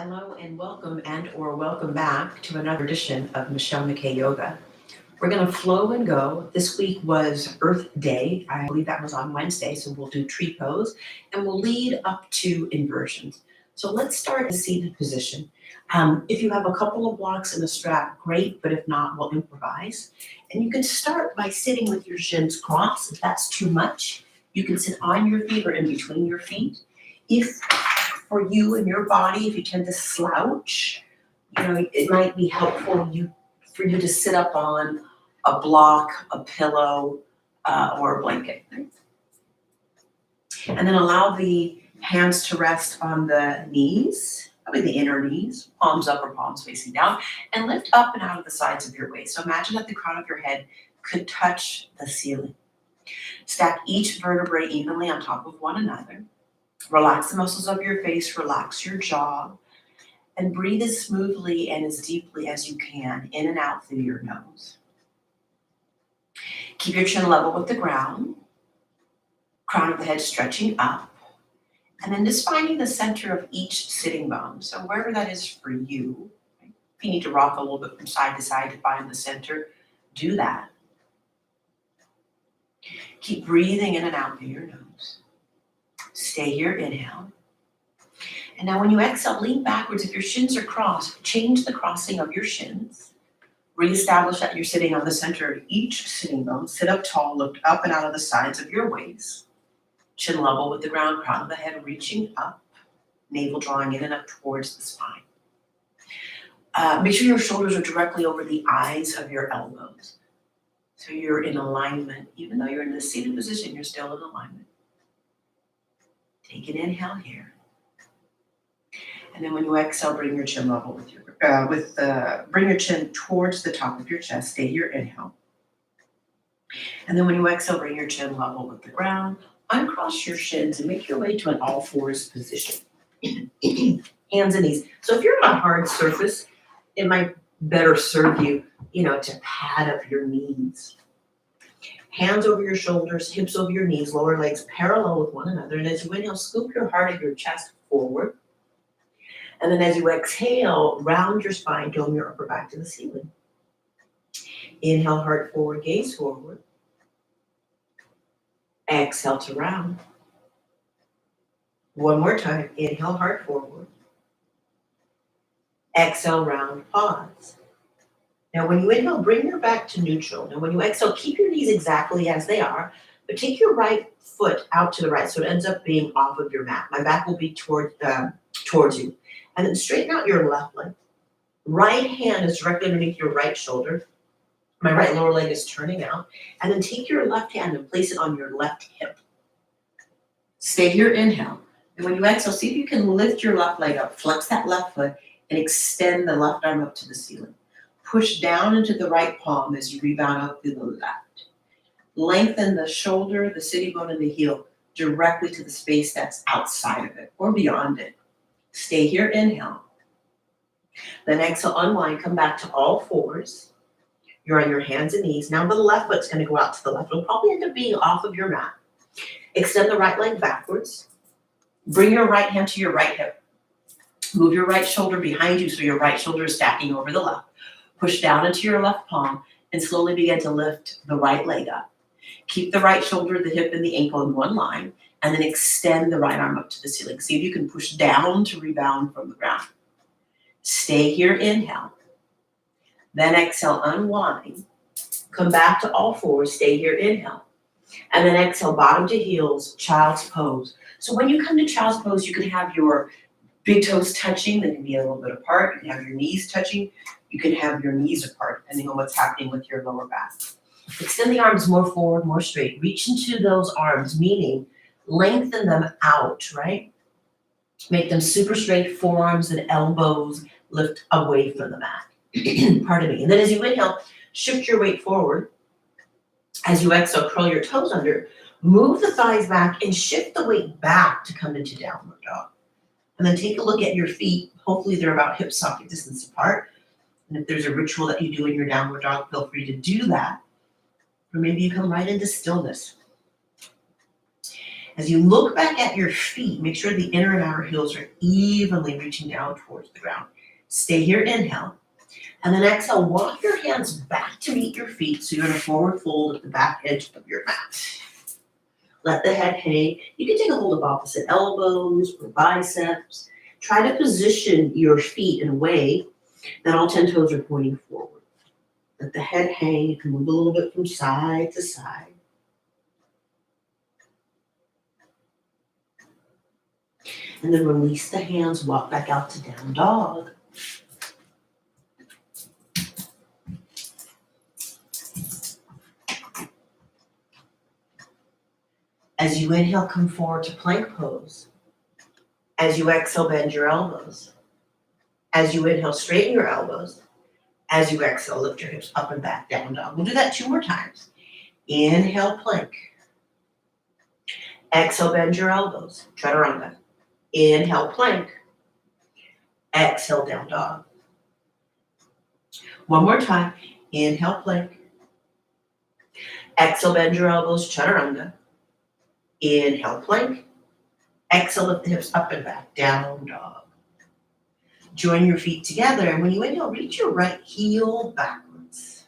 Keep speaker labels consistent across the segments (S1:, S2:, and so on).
S1: Hello and welcome back to another edition of Michelle McKay Yoga. We're going to flow and go. This week was Earth Day. I believe that was on Wednesday, so we'll do tree pose and we'll lead up to inversions. So let's start in seated position. If you have a couple of blocks in a strap, great, but if not, we'll improvise. And you can start by sitting with your shins crossed. If that's too much, you can sit on your feet or in between your feet. If for you and your body, if you tend to slouch, it might be helpful for you to sit up on a block, a pillow, or a blanket. Right? And then allow the hands to rest on the knees, probably the inner knees, palms up or palms facing down, and lift up and out of the sides of your waist. So imagine that the crown of your head could touch the ceiling. Stack each vertebrae evenly on top of one another. Relax the muscles of your face, relax your jaw, and breathe as smoothly and as deeply as you can, in and out through your nose. Keep your chin level with the ground, crown of the head stretching up, and then just finding the center of each sitting bone. So wherever that is for you, right? If you need to rock a little bit from side to side to find the center, do that. Keep breathing in and out through your nose. Stay here, inhale. And now when you exhale, lean backwards. If your shins are crossed, change the crossing of your shins. Reestablish that you're sitting on the center of each sitting bone. Sit up tall, look up and out of the sides of your waist. Chin level with the ground, crown of the head reaching up, navel drawing in and up towards the spine. Make sure your shoulders are directly over the eyes of your elbows. So you're in alignment. Even though you're in the seated position, you're still in alignment. Take an inhale here. And then when you exhale, bring your chin level bring your chin towards the top of your chest. Stay here, inhale. And then when you exhale, bring your chin level with the ground. Uncross your shins and make your way to an all fours position. Hands and knees. So if you're on a hard surface, it might better serve you, to pad up your knees. Hands over your shoulders, hips over your knees, lower legs parallel with one another. And as you inhale, scoop your heart of your chest forward. And then as you exhale, round your spine, dome your upper back to the ceiling. Inhale, heart forward, gaze forward. Exhale to round. One more time. Inhale, heart forward. Exhale, round, pause. Now, when you inhale, bring your back to neutral. Now, when you exhale, keep your knees exactly as they are, but take your right foot out to the right so it ends up being off of your mat. My back will be towards you. And then straighten out your left leg. Right hand is directly underneath your right shoulder. My right lower leg is turning out. And then take your left hand and place it on your left hip. Stay here, inhale. And when you exhale, see if you can lift your left leg up, flex that left foot, and extend the left arm up to the ceiling. Push down into the right palm as you rebound up through the left. Lengthen the shoulder, the sitting bone, and the heel directly to the space that's outside of it or beyond it. Stay here, inhale. Then exhale, unwind, come back to all fours. You're on your hands and knees. Now the left foot's going to go out to the left. It'll probably end up being off of your mat. Extend the right leg backwards. Bring your right hand to your right hip. Move your right shoulder behind you so your right shoulder is stacking over the left. Push down into your left palm and slowly begin to lift the right leg up. Keep the right shoulder, the hip, and the ankle in one line, and then extend the right arm up to the ceiling. See if you can push down to rebound from the ground. Stay here, inhale. Then exhale, unwind. Come back to all fours, stay here, inhale. And then exhale, bottom to heels, child's pose. So when you come to child's pose, you can have your big toes touching, they can be a little bit apart. You can have your knees touching. You can have your knees apart, depending on what's happening with your lower back. Extend the arms more forward, more straight. Reach into those arms, meaning lengthen them out, right? Make them super straight, forearms and elbows lift away from the mat. Pardon me. And then as you inhale, shift your weight forward. As you exhale, curl your toes under. Move the thighs back and shift the weight back to come into downward dog. And then take a look at your feet. Hopefully they're about hip socket distance apart. And if there's a ritual that you do in your downward dog, feel free to do that. Or maybe you come right into stillness. As you look back at your feet, make sure the inner and outer heels are evenly reaching down towards the ground. Stay here, inhale. And then exhale, walk your hands back to meet your feet so you're in a forward fold at the back edge of your mat. Let the head hang. You can take a hold of opposite elbows or biceps. Try to position your feet in a way that all 10 toes are pointing forward. Let the head hang. You can move a little bit from side to side. And then release the hands, walk back out to down dog. As you inhale, come forward to plank pose. As you exhale, bend your elbows. As you inhale, straighten your elbows. As you exhale, lift your hips up and back, down dog. We'll do that 2 more times. Inhale, plank. Exhale, bend your elbows. Chaturanga. Inhale, plank. Exhale, down dog. One more time. Inhale, plank. Exhale, bend your elbows. Chaturanga. Inhale, plank. Exhale, lift the hips up and back, down dog. Join your feet together, and when you inhale, reach your right heel backwards.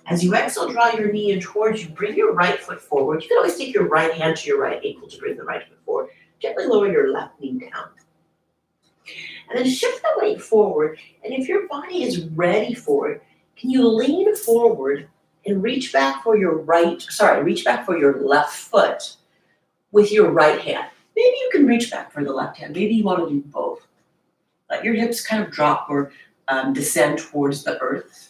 S1: As you exhale, draw your knee in towards you. Bring your right foot forward. You can always take your right hand to your right ankle to bring the right foot forward. Gently lower your left knee down. And then shift the weight forward, and if your body is ready for it, can you lean forward and reach back for your left foot with your right hand. Maybe you can reach back for the left hand. Maybe you want to do both. Let your hips kind of drop or descend towards the earth.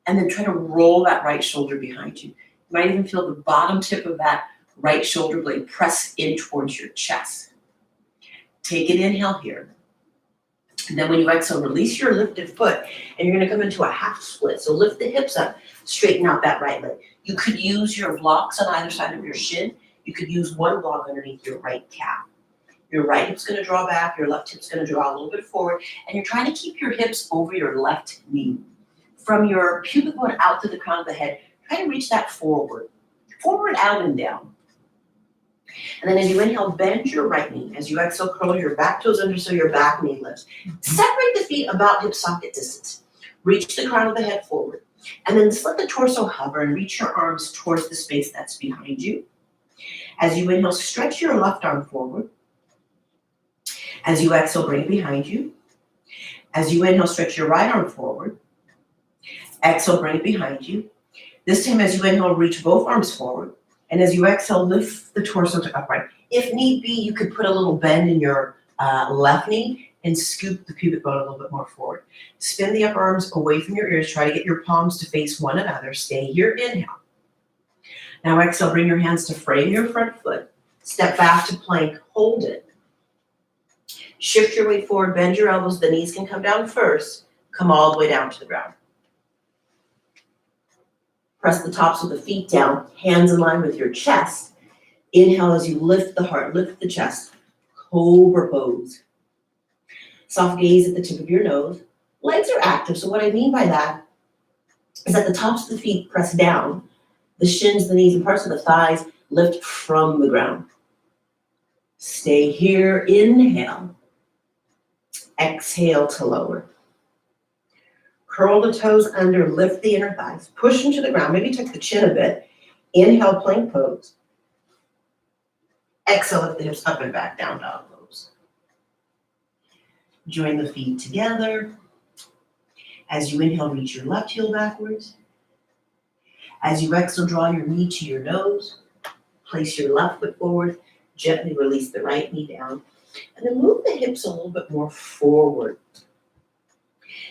S1: And then try to roll that right shoulder behind you. You might even feel the bottom tip of that right shoulder blade press in towards your chest. Take an inhale here. And then when you exhale, release your lifted foot. And you're going to come into a half split. So lift the hips up, straighten out that right leg. You could use your blocks on either side of your shin. You could use one block underneath your right calf. Your right hip's going to draw back, your left hip's going to draw a little bit forward, and you're trying to keep your hips over your left knee. From your pubic bone out to the crown of the head, try to reach that forward. Forward, out, and down. And then as you inhale, bend your right knee. As you exhale, curl your back toes under so your back knee lifts. Separate the feet about hip socket distance. Reach the crown of the head forward. And then just let the torso hover and reach your arms towards the space that's behind you. As you inhale, stretch your left arm forward. As you exhale, bring it behind you. As you inhale, stretch your right arm forward. Exhale, bring it behind you. This time, as you inhale, reach both arms forward. And as you exhale, lift the torso to upright. If need be, you could put a little bend in your left knee and scoop the pubic bone a little bit more forward. Spin the upper arms away from your ears. Try to get your palms to face one another. Stay here, inhale. Now exhale, bring your hands to frame your front foot. Step back to plank, hold it. Shift your weight forward, bend your elbows. The knees can come down first. Come all the way down to the ground. Press the tops of the feet down, hands in line with your chest. Inhale as you lift the heart, lift the chest. Cobra pose. Soft gaze at the tip of your nose. Legs are active, so what I mean by that is that the tops of the feet press down. The shins, the knees, and parts of the thighs lift from the ground. Stay here, inhale. Exhale to lower. Curl the toes under, lift the inner thighs, push into the ground, maybe tuck the chin a bit. Inhale, plank pose. Exhale, lift the hips up and back, down dog pose. Join the feet together. As you inhale, reach your left heel backwards. As you exhale, draw your knee to your nose. Place your left foot forward. Gently release the right knee down. And then move the hips a little bit more forward.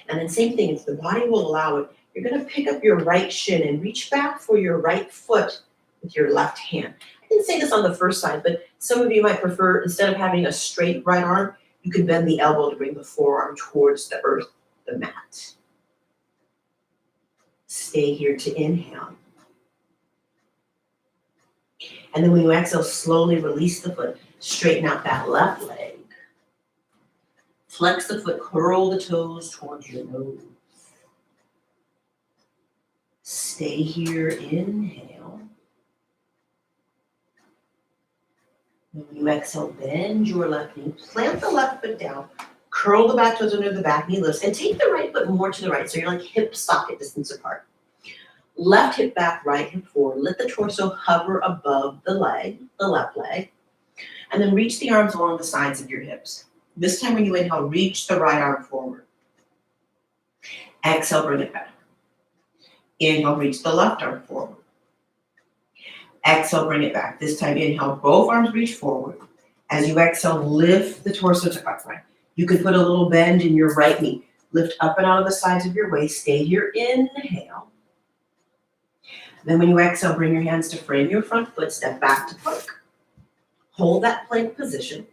S1: And then same thing, if the body will allow it, you're going to pick up your right shin and reach back for your right foot with your left hand. I didn't say this on the first side, but some of you might prefer, instead of having a straight right arm, you can bend the elbow to bring the forearm towards the earth, the mat. Stay here to inhale. And then when you exhale, slowly release the foot. Straighten out that left leg. Flex the foot, curl the toes towards your nose. Stay here, inhale. And when you exhale, bend your left knee, plant the left foot down, curl the back toes under the back knee lifts, and take the right foot more to the right. So you're like hip socket distance apart. Left hip back, right hip forward. Let the torso hover above the leg, the left leg. And then reach the arms along the sides of your hips. This time when you inhale, reach the right arm forward. Exhale, bring it back. Inhale, reach the left arm forward. Exhale, bring it back. This time, inhale, both arms reach forward. As you exhale, lift the torso to upright. You can put a little bend in your right knee. Lift up and out of the sides of your waist. Stay here, inhale. Then when you exhale, bring your hands to frame your front foot, step back to plank. Hold that plank position.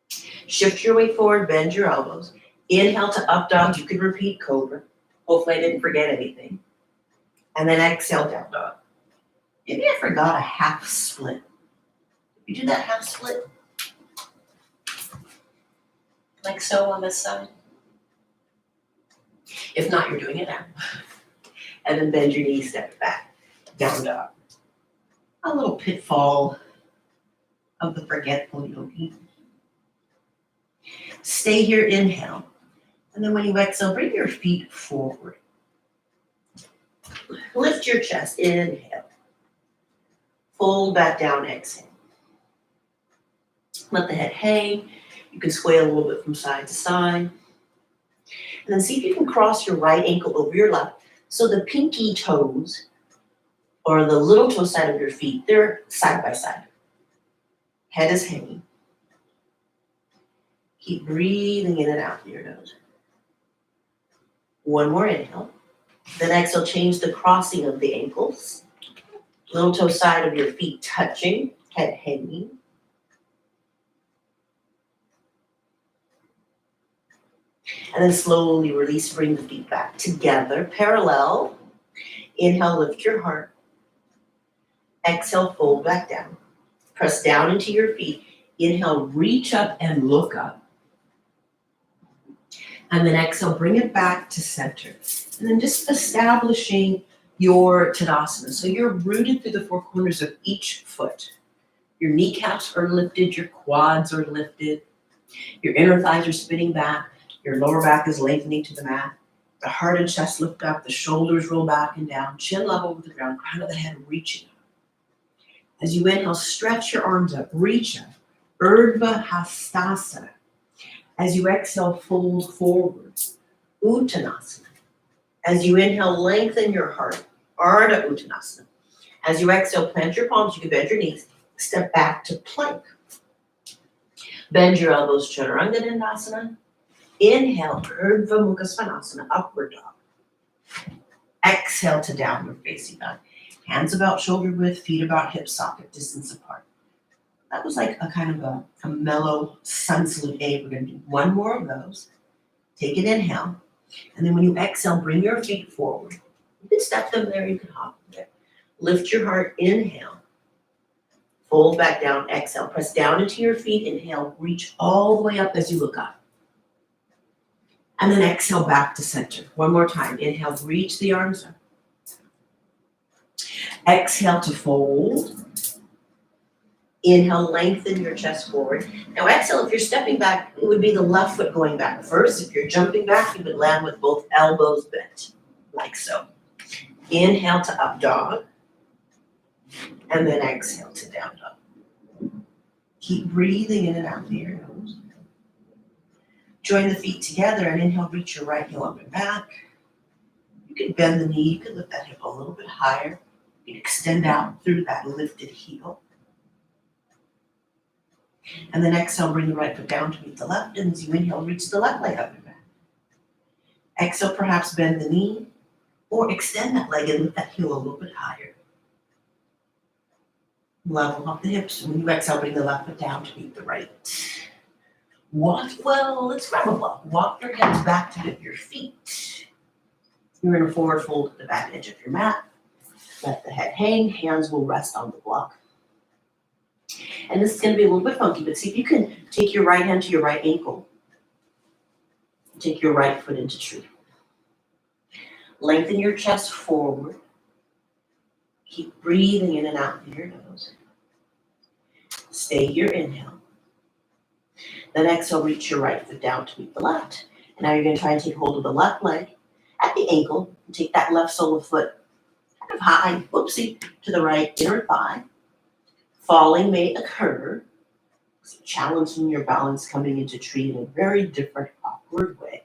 S1: Shift your weight forward, bend your elbows. Inhale to up dog. You can repeat cobra. Hopefully I didn't forget anything. And then exhale, down dog. Maybe I forgot a half split. You do that half split, like so on this side. If not, you're doing it now. And then bend your knees, step back, down dog. A little pitfall of the forgetful yogi. Stay here, inhale. And then when you exhale, bring your feet forward. Lift your chest, inhale. Fold back down, exhale. Let the head hang. You can sway a little bit from side to side. And then see if you can cross your right ankle over your left. So the pinky toes, or the little toe side of your feet, they're side by side. Head is hanging. Keep breathing in and out through your nose. One more inhale. Then exhale, change the crossing of the ankles. Little toe side of your feet touching, head hanging. And then slowly release, bring the feet back together, parallel. Inhale, lift your heart. Exhale, fold back down. Press down into your feet. Inhale, reach up and look up. And then exhale, bring it back to center. And then just establishing your Tadasana. So you're rooted through the four corners of each foot. Your kneecaps are lifted, your quads are lifted, your inner thighs are spinning back, your lower back is lengthening to the mat. The heart and chest lift up, the shoulders roll back and down, chin level with the ground, crown of the head reaching up. As you inhale, stretch your arms up, reach up, Urdhva Hastasana. As you exhale, fold forward, Uttanasana. As you inhale, lengthen your heart, Ardha Uttanasana. As you exhale, plant your palms, you can bend your knees, step back to plank. Bend your elbows, Chaturanga Dandasana. Inhale, Urdhva Mukha Svanasana, upward dog. Exhale to downward facing dog. Hands about shoulder width, feet about hip socket distance apart. That was like a kind of a mellow sun salute A. We're going to do one more of those. Take an inhale. And then when you exhale, bring your feet forward. You can step them there, you can hop them there. Lift your heart, inhale. Fold back down, exhale. Press down into your feet, inhale. Reach all the way up as you look up. And then exhale back to center. One more time. Inhale, reach the arms up. Exhale to fold. Inhale, lengthen your chest forward. Now exhale, if you're stepping back, it would be the left foot going back first. If you're jumping back, you would land with both elbows bent, like so. Inhale to up dog. And then exhale to down dog. Keep breathing in and out through your nose. Join the feet together and inhale, reach your right heel up and back. You can bend the knee, you can lift that hip a little bit higher. You can extend out through that lifted heel. And then exhale, bring the right foot down to meet the left. And as you inhale, reach the left leg up and back. Exhale, perhaps bend the knee or extend that leg and lift that heel a little bit higher. Level up the hips. When you exhale, bring the left foot down to meet the right. Walk, well, let's grab a block. Walk your hands back to hip your feet. You're in a forward fold at the back edge of your mat. Let the head hang. Hands will rest on the block. And this is going to be a little bit funky, but see if you can take your right hand to your right ankle. Take your right foot into tree. Lengthen your chest forward. Keep breathing in and out through your nose. Stay here, inhale. Then exhale, reach your right foot down to meet the left. And now you're gonna try and take hold of the left leg at the ankle and take that left sole of foot kind of high, whoopsie, to the right inner thigh. Falling may occur. So challenging your balance coming into tree in a very different, awkward way.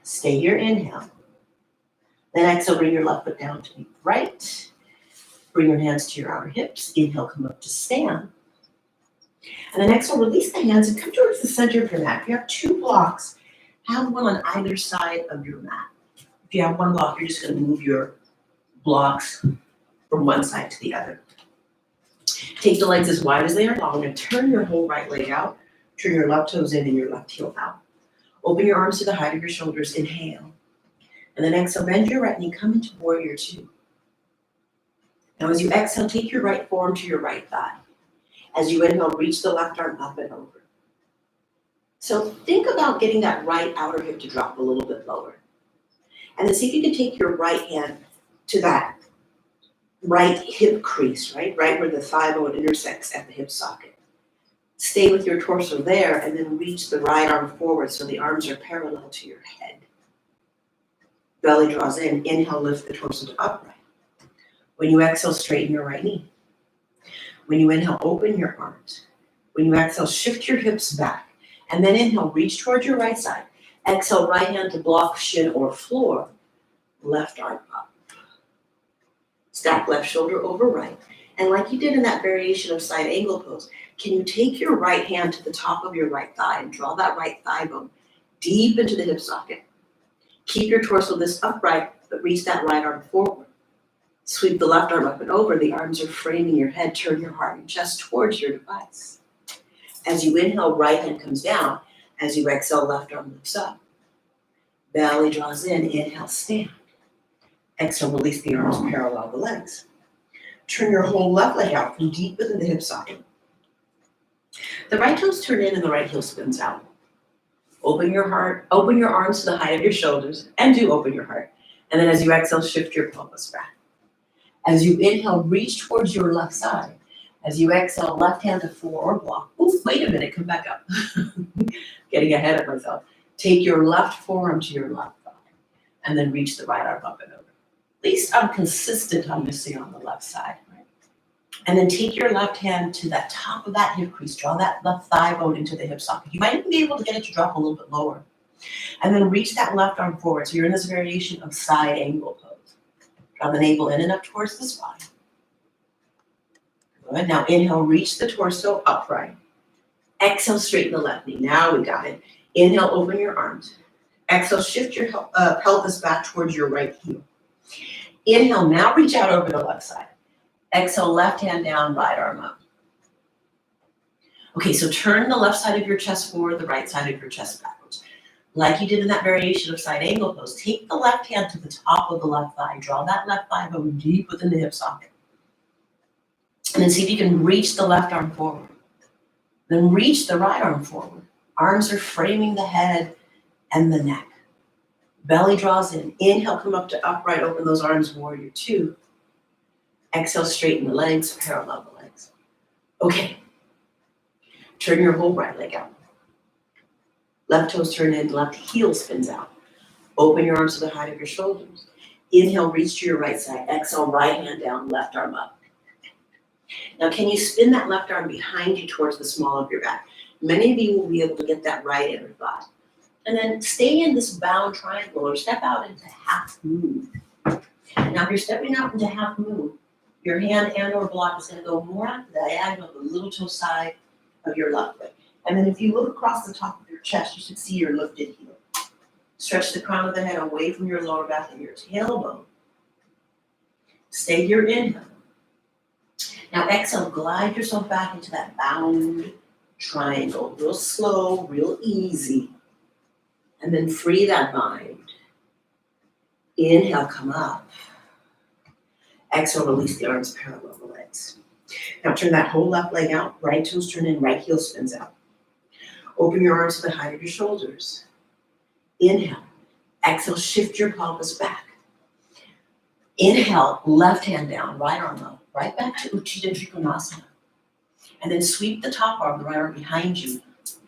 S1: Stay here, inhale. Then exhale, bring your left foot down to meet the right. Bring your hands to your outer hips. Inhale, come up to stand. And then exhale, release the hands and come towards the center of your mat. If you have two blocks, have one on either side of your mat. If you have one block, you're just going to move your blocks from one side to the other. Take the legs as wide as they are long and turn your whole right leg out. Turn your left toes in and your left heel out. Open your arms to the height of your shoulders. Inhale. And then exhale, bend your right knee, come into warrior two. Now as you exhale, take your right forearm to your right thigh. As you inhale, reach the left arm up and over. So think about getting that right outer hip to drop a little bit lower. And then see if you can take your right hand to that right hip crease, right where the thigh bone intersects at the hip socket. Stay with your torso there and then reach the right arm forward so the arms are parallel to your head. Belly draws in. Inhale, lift the torso to upright. When you exhale, straighten your right knee. When you inhale, open your arms. When you exhale, shift your hips back. And then inhale, reach towards your right side. Exhale, right hand to block shin or floor. Left arm up. Stack left shoulder over right. And like you did in that variation of side angle pose, can you take your right hand to the top of your right thigh and draw that right thigh bone deep into the hip socket? Keep your torso this upright, but reach that right arm forward. Sweep the left arm up and over. The arms are framing your head. Turn your heart and chest towards your device. As you inhale, right hand comes down. As you exhale, left arm lifts up. Belly draws in. Inhale, stand. Exhale, release the arms, parallel the legs. Turn your whole left leg out from deep within the hip socket. The right toes turn in and the right heel spins out. Open your heart, open your arms to the height of your shoulders, and do open your heart. And then as you exhale, shift your pelvis back. As you inhale, reach towards your left side. As you exhale, left hand to floor or block. Oof, wait a minute, come back up. Getting ahead of myself. Take your left forearm to your left thigh, and then reach the right arm up and over. At least I'm consistent on missing on the left side, right? And then take your left hand to that top of that hip crease. Draw that left thigh bone into the hip socket. You might even be able to get it to drop a little bit lower. And then reach that left arm forward. So you're in this variation of side angle pose. Draw the navel in and up towards the spine. Good. Now inhale, reach the torso upright. Exhale, straighten the left knee. Now we got it. Inhale, open your arms. Exhale, shift your pelvis back towards your right heel. Inhale, now reach out over the left side. Exhale, left hand down, right arm up. Okay, so turn the left side of your chest forward, the right side of your chest backwards. Like you did in that variation of side angle pose, take the left hand to the top of the left thigh. Draw that left thigh bone deep within the hip socket. And then see if you can reach the left arm forward. Then reach the right arm forward. Arms are framing the head and the neck. Belly draws in. Inhale, come up to upright, open those arms, warrior two. Exhale, straighten the legs, parallel the legs. Okay. Turn your whole right leg out. Left toes turn in, left heel spins out. Open your arms to the height of your shoulders. Inhale, reach to your right side. Exhale, right hand down, left arm up. Now, can you spin that left arm behind you towards the small of your back? Many of you will be able to get that right inner thigh. And then stay in this bound triangle or step out into half moon. Now, if you're stepping out into half moon, your hand and or block is going to go more out the diagonal of the little toe side of your left leg. And then if you look across the top of your chest, you should see your lifted heel. Stretch the crown of the head away from your lower back and your tailbone. Stay here, inhale. Now exhale, glide yourself back into that bound triangle. Real slow, real easy. And then free that mind. Inhale, come up. Exhale, release the arms, parallel the legs. Now turn that whole left leg out. Right toes turn in, right heel spins out. Open your arms to the height of your shoulders. Inhale. Exhale, shift your pelvis back. Inhale, left hand down, right arm up. Right back to Utthita Trikonasana. And then sweep the top arm, the right arm behind you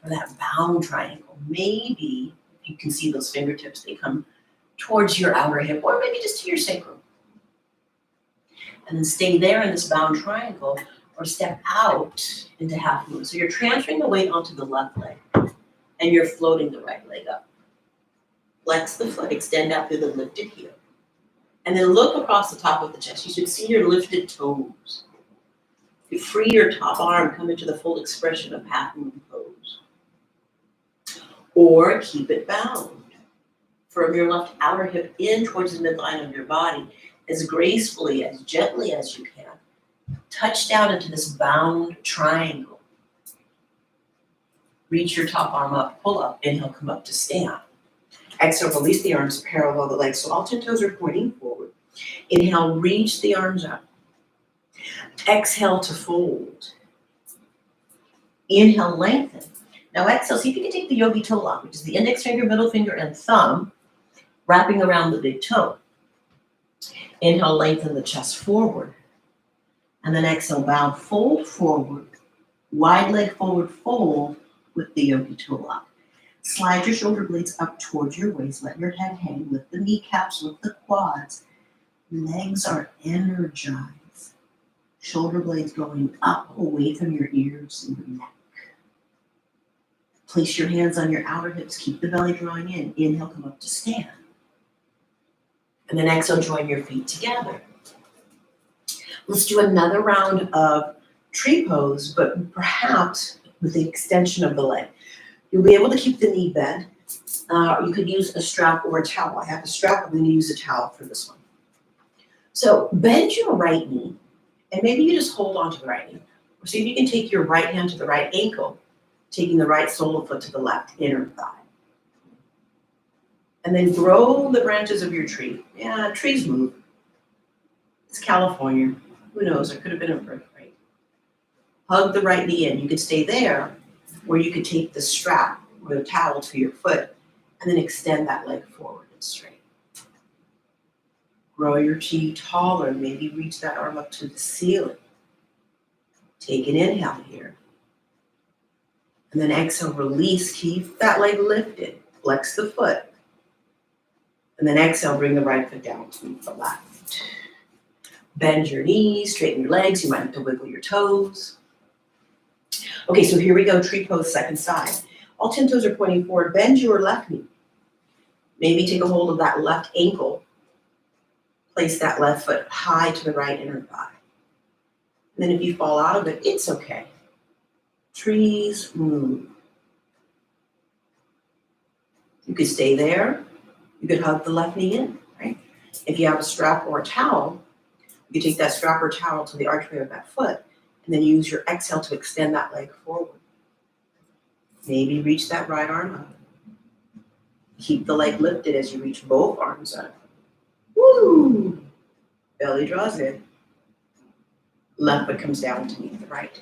S1: for that bound triangle. Maybe you can see those fingertips, they come towards your outer hip or maybe just to your sacrum. And then stay there in this bound triangle or step out into half moon. So you're transferring the weight onto the left leg and you're floating the right leg up. Flex the foot, extend out through the lifted heel. And then look across the top of the chest. You should see your lifted toes. You free your top arm, come into the full expression of half moon pose. Or keep it bound. From your left outer hip in towards the midline of your body, as gracefully, as gently as you can. Touch down into this bound triangle. Reach your top arm up, pull up, inhale, come up to stand. Exhale, release the arms parallel the legs, so all 10 toes are pointing forward. Inhale, reach the arms up. Exhale to fold. Inhale, lengthen. Now exhale, see if you can take the yogi toe lock, which is the index finger, middle finger, and thumb, wrapping around the big toe. Inhale, lengthen the chest forward. And then exhale, bow, fold forward. Wide leg forward, fold with the yogi toe lock. Slide your shoulder blades up towards your waist. Let your head hang. Lift the kneecaps, lift the quads. Legs are energized. Shoulder blades going up away from your ears and your neck. Place your hands on your outer hips. Keep the belly drawing in. Inhale, come up to stand. And then exhale, join your feet together. Let's do another round of tree pose, but perhaps with the extension of the leg. You'll be able to keep the knee bent. You could use a strap or a towel. I have a strap. I'm going to use a towel for this one. So bend your right knee, and maybe you just hold on to the right knee. Or see if you can take your right hand to the right ankle, taking the right sole of foot to the left inner thigh. And then grow the branches of your tree. Yeah, trees move. It's California. Who knows? It could have been an earthquake. Hug the right knee in. You could stay there, or you could take the strap or the towel to your foot and then extend that leg forward and straight. Grow your chi taller. Maybe reach that arm up to the ceiling. Take an inhale here. And then exhale, release. Keep that leg lifted. Flex the foot. And then exhale, bring the right foot down to the left. Bend your knees, straighten your legs. You might have to wiggle your toes. Okay, so here we go, tree pose, second side. All 10 toes are pointing forward. Bend your left knee. Maybe take a hold of that left ankle. Place that left foot high to the right inner thigh. And then if you fall out of it, it's okay. Trees move. You could stay there. You could hug the left knee in, right? If you have a strap or a towel, you could take that strap or towel to the archway of that foot, and then use your exhale to extend that leg forward. Maybe reach that right arm up. Keep the leg lifted as you reach both arms up. Woo! Belly draws in. Left foot comes down to meet the right.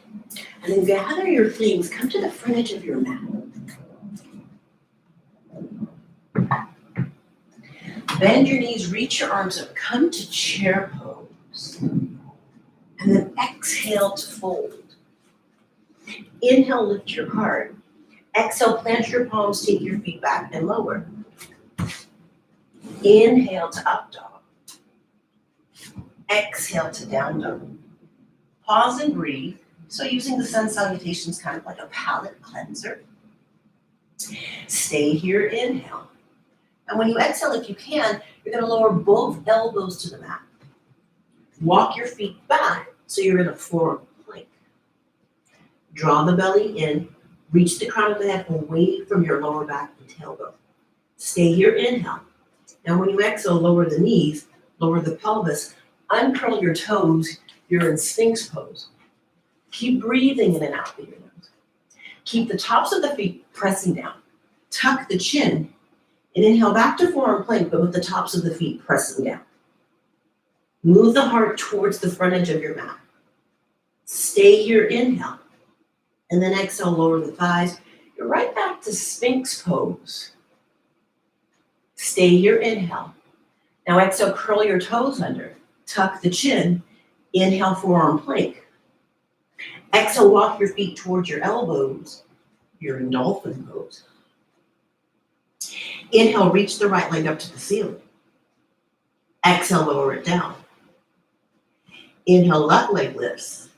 S1: And then gather your things. Come to the front edge of your mat. Bend your knees, reach your arms up. Come to chair pose. And then exhale to fold. Inhale, lift your heart. Exhale, plant your palms, take your feet back and lower. Inhale to up dog. Exhale to down dog. Pause and breathe. So using the sun salutations kind of like a palate cleanser. Stay here, inhale. And when you exhale, if you can, you're going to lower both elbows to the mat. Walk your feet back so you're in a forward plank. Draw the belly in. Reach the crown of the head away from your lower back and tailbone. Stay here, inhale. Now when you exhale, lower the knees, lower the pelvis, uncurl your toes. You're in Sphinx pose. Keep breathing in and out through your nose. Keep the tops of the feet pressing down. Tuck the chin and inhale back to forearm plank, but with the tops of the feet pressing down. Move the heart towards the front edge of your mat. Stay here, inhale. And then exhale, lower the thighs. You're right back to Sphinx pose. Stay here, inhale. Now exhale, curl your toes under. Tuck the chin. Inhale, forearm plank. Exhale, walk your feet towards your elbows. You're in dolphin pose. Inhale, reach the right leg up to the ceiling. Exhale, lower it down. Inhale, left leg lifts.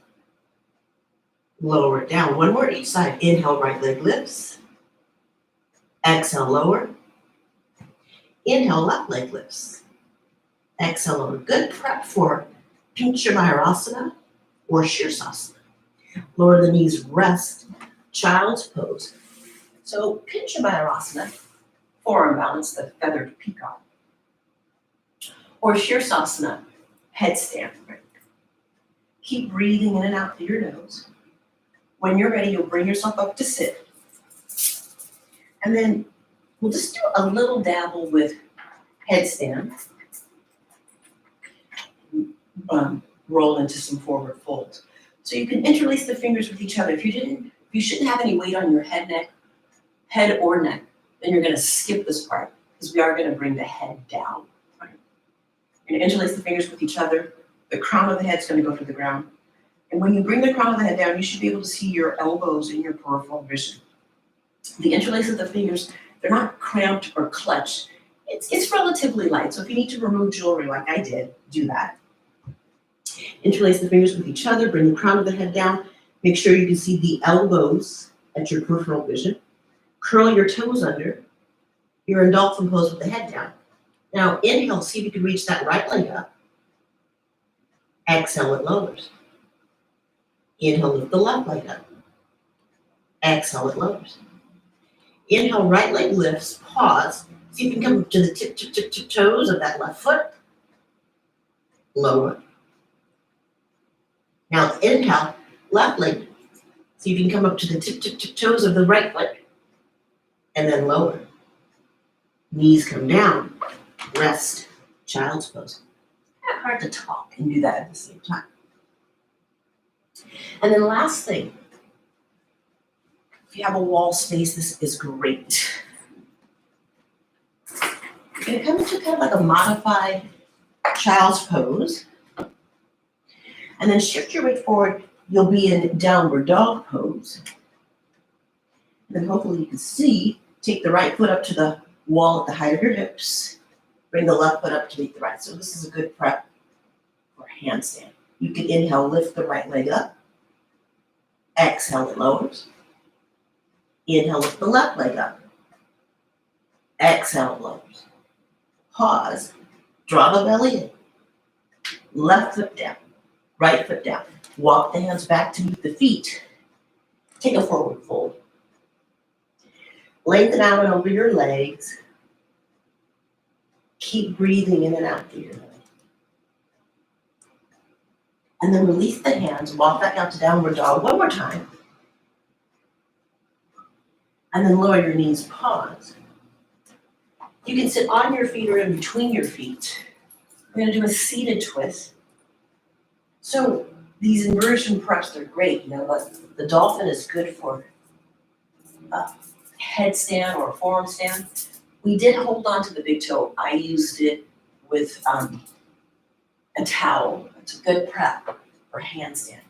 S1: Lower it down. One more each side. Inhale, right leg lifts. Exhale, lower. Inhale, left leg lifts. Exhale, lower. Good prep for Pincha Mayurasana or Shirsasana. Lower the knees, rest, child's pose. So Pincha Mayurasana, forearm balance, the feathered peacock. Or Shirsasana, headstand. Keep breathing in and out through your nose. When you're ready, you'll bring yourself up to sit. And then we'll just do a little dabble with headstand. Roll into some forward folds. So you can interlace the fingers with each other. If you shouldn't have any weight on your head or neck, then you're gonna skip this part because we are gonna bring the head down. Right? You're gonna interlace the fingers with each other. The crown of the head's gonna go to the ground. And when you bring the crown of the head down, you should be able to see your elbows in your peripheral vision. The interlace of the fingers, they're not cramped or clutched. It's relatively light. So if you need to remove jewelry like I did, do that. Interlace the fingers with each other, bring the crown of the head down. Make sure you can see the elbows at your peripheral vision. Curl your toes under. You're in dolphin pose with the head down. Now inhale, see if you can reach that right leg up. Exhale, it lowers. Inhale, lift the left leg up. Exhale, it lowers. Inhale, right leg lifts, pause. See if you can come to the tip toes of that left foot. Lower. Now inhale, left leg. See if you can come up to the tip toes of the right foot. And then lower. Knees come down. Rest. Child's pose. Kind of hard to talk and do that at the same time. And then last thing, if you have a wall space, this is great. You're gonna come into kind of like a modified child's pose. And then shift your weight forward. You'll be in downward dog pose. And then hopefully you can see, take the right foot up to the wall at the height of your hips. Bring the left foot up to meet the right. So this is a good prep for handstand. You can inhale, lift the right leg up. Exhale, it lowers. Inhale, lift the left leg up. Exhale, it lowers. Pause. Draw the belly in. Left foot down. Right foot down. Walk the hands back to meet the feet. Take a forward fold. Lengthen out and over your legs. Keep breathing in and out through your legs. And then release the hands. Walk back out to downward dog one more time. And then lower your knees. Pause. You can sit on your feet or in between your feet. We're going to do a seated twist. So these inversion preps, they're great. You know, the dolphin is good for a headstand or a forearm stand. We did hold on to the big toe. I used it with a towel. It's a good prep for handstand.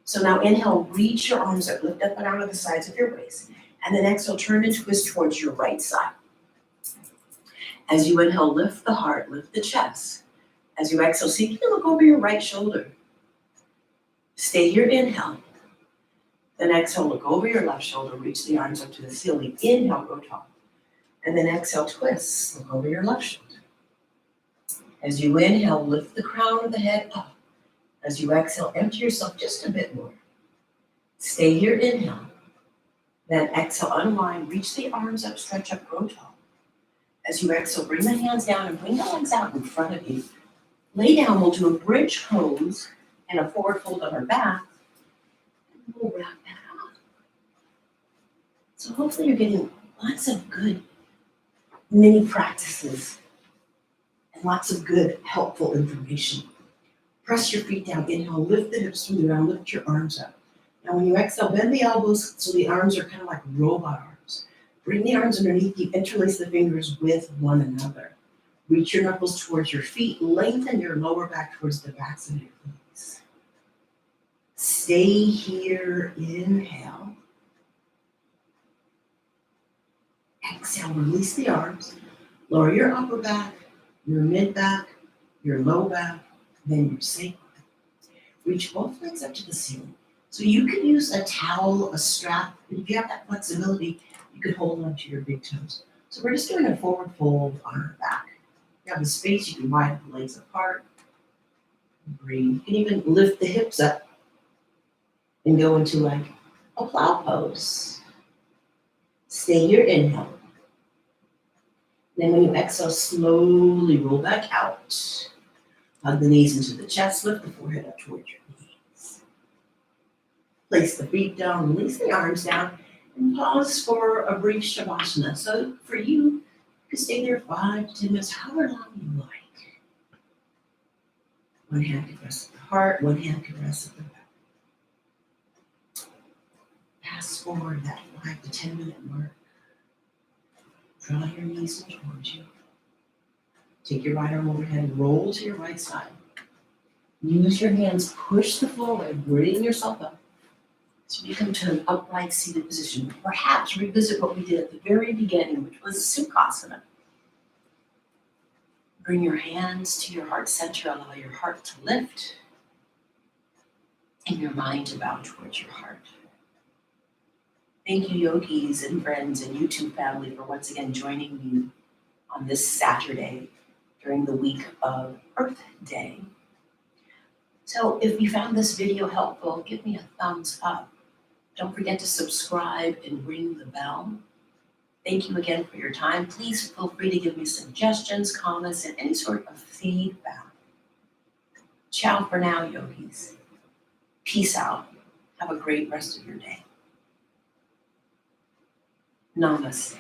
S1: So now inhale, reach your arms up, lift up and out of the sides of your waist. And then exhale, turn and twist towards your right side. As you inhale, lift the heart, lift the chest. As you exhale, see if you can look over your right shoulder. Stay here, inhale. Then exhale, look over your left shoulder, reach the arms up to the ceiling. Inhale, go tall. And then exhale, twist, look over your left shoulder. As you inhale, lift the crown of the head up. As you exhale, empty yourself just a bit more. Stay here, inhale. Then exhale, unwind, reach the arms up, stretch up, grow tall. As you exhale, bring the hands down and bring the legs out in front of you. Lay down, we'll do a bridge pose and a forward fold on our back. And we'll wrap that up. So hopefully you're getting lots of good mini practices and lots of good helpful information. Press your feet down, inhale, lift the hips from the ground, lift your arms up. Now when you exhale, bend the elbows so the arms are kind of like robot arms. Bring the arms underneath you, interlace the fingers with one another. Reach your knuckles towards your feet, lengthen your lower back towards the backs of your knees. Stay here, inhale. Exhale, release the arms. Lower your upper back, your mid back, your low back, then your sacrum. Reach both legs up to the ceiling. So you can use a towel, a strap, and if you have that flexibility, you can hold onto your big toes. So we're just doing a forward fold on our back. If you have the space, you can widen the legs apart. Breathe. You can even lift the hips up and go into like a plow pose. Stay here, inhale. Then when you exhale, slowly roll back out. Hug the knees into the chest, lift the forehead up towards your knees. Place the feet down, release the arms down, and pause for a brief shavasana. So for you, you can stay there 5 to 10 minutes, however long you like. One hand can rest at the heart, one hand can rest at the back. Fast forward that 5 to 10 minute mark. Draw your knees in towards you. Take your right arm overhead, roll to your right side. Use your hands, push the floor away, bring yourself up. So you come to an upright seated position. Perhaps revisit what we did at the very beginning, which was Sukhasana. Bring your hands to your heart center, allow your heart to lift, and your mind to bow towards your heart. Thank you, yogis and friends and YouTube family, for once again joining me on this Saturday during the week of Earth Day. So if you found this video helpful, give me a thumbs up. Don't forget to subscribe and ring the bell. Thank you again for your time. Please feel free to give me suggestions, comments, and any sort of feedback. Ciao for now, yogis. Peace out. Have a great rest of your day. Namaste.